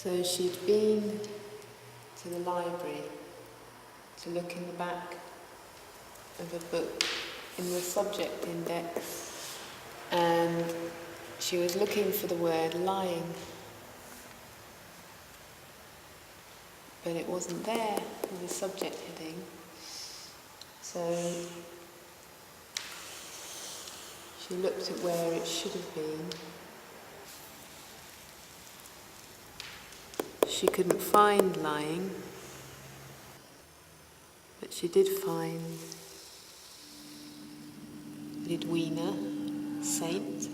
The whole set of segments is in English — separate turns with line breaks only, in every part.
So she'd been to the library to look in the back of a book in the subject index, and she was looking for the word lying, but it wasn't there in the subject heading. So she looked at where it should have been. She couldn't find lying, but she did find Lidwina, saint,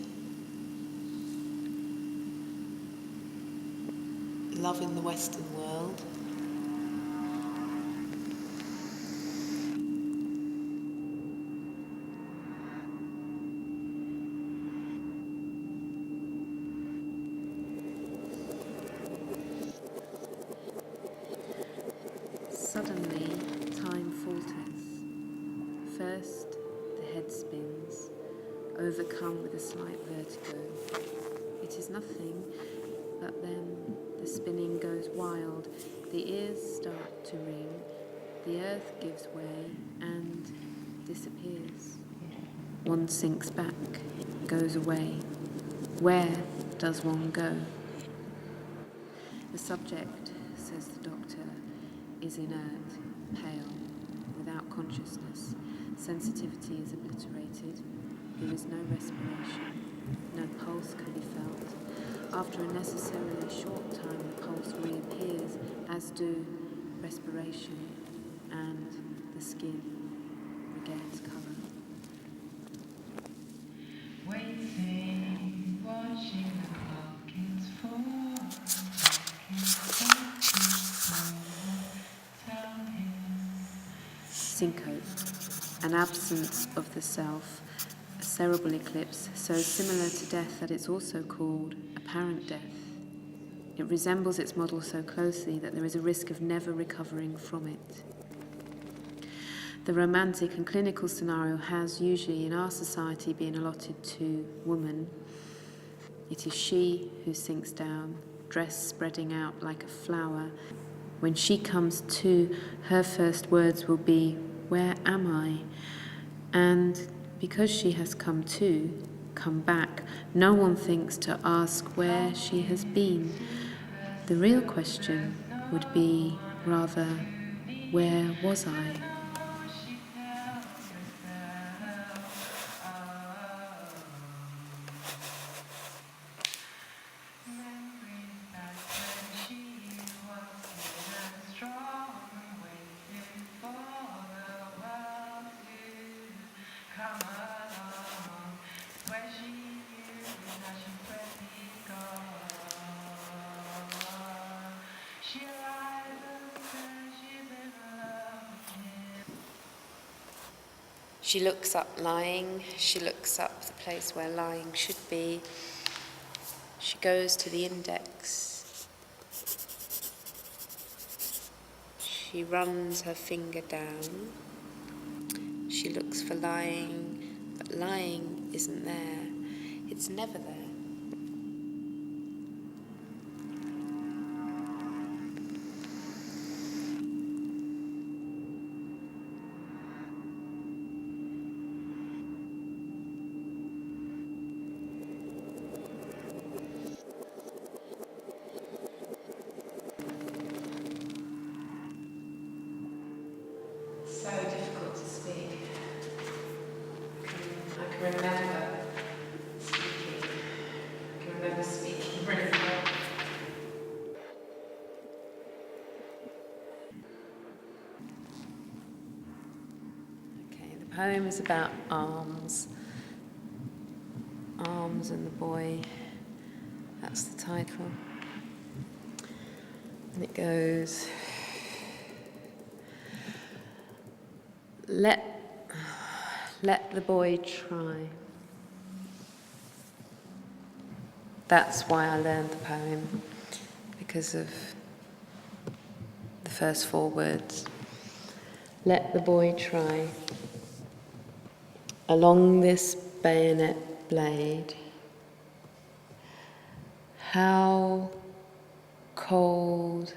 love in the Western world.
Suddenly, time falters. First, the head spins, overcome with a slight vertigo. It is nothing, but then the spinning goes wild, the ears start to ring, the earth gives way and disappears. One sinks back, goes away. Where does one go? The subject, says the doctor, is inert, pale, without consciousness. Sensitivity is obliterated. There is no respiration. No pulse can be felt. After a necessarily short time, the pulse reappears, as do respiration, and the skin regains colour.
Waiting, watching the clock is
Syncope, an absence of the self, a cerebral eclipse so similar to death that it's also called apparent death. It resembles its model so closely that there is a risk of never recovering from it. The romantic and clinical scenario has usually in our society been allotted to woman. It is she who sinks down, dress spreading out like a flower. When she comes to, her first words will be, "Where am I?" And because she has come to, come back, no one thinks to ask where she has been. The real question would be, rather, where was I?
She looks up lying, she looks up the place where lying should be. She goes to the index. She runs her finger down. She looks for lying, but lying isn't there. It's never there. So difficult to speak. I can remember speaking. I can remember speaking really well. Okay, the poem is about arms. Arms and the boy. That's the title. And it goes, let the boy try. That's why I learned the poem, because of the first 4 words. Let the boy try. Along this bayonet blade, how
cold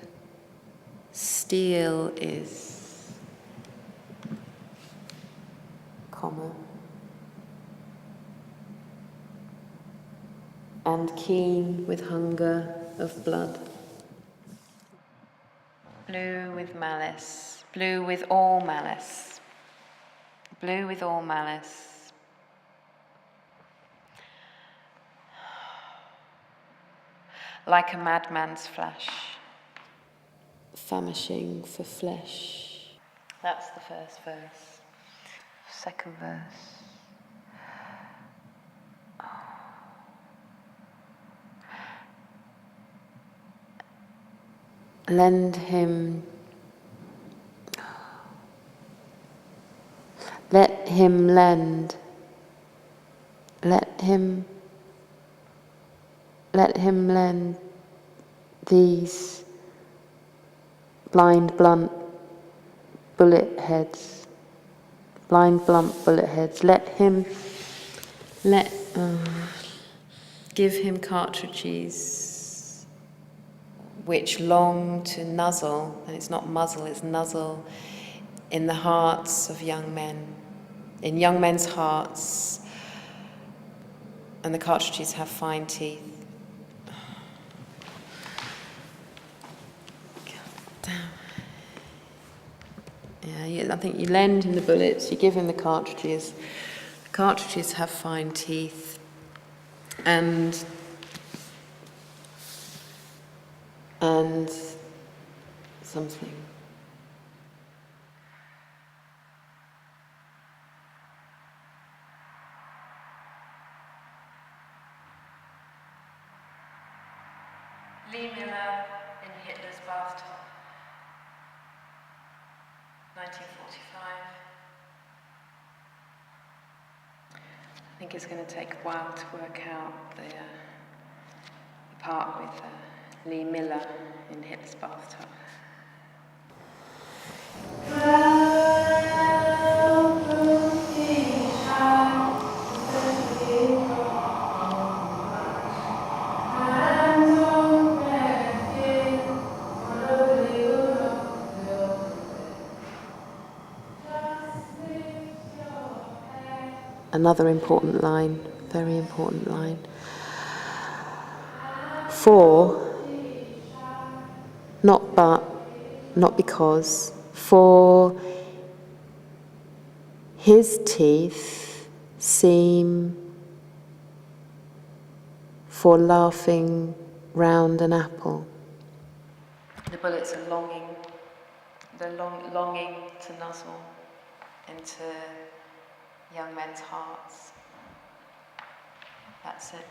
steel is, comma, and keen with hunger of blood. Blue with malice, blue with all malice, blue with all malice. Like a madman's flash, famishing for flesh. That's the first verse. Second verse. Lend him, let him lend, let him lend these blind blunt bullet heads, give him cartridges which long to nuzzle, and it's not muzzle, it's nuzzle, in the hearts of young men, in young men's hearts, and the cartridges have fine teeth. Yeah, I think you lend him the bullets, you give him the cartridges. The cartridges have fine teeth, and something. Lee Miller in Hitler's Bathtub, 1945. I think it's going to take a while to work out the part with Lee Miller in Hitler's Bathtub. Another important line, very important line. For, not but, not because, for his teeth seem for laughing round an apple. The bullets are longing to nuzzle into young men's hearts. That's it.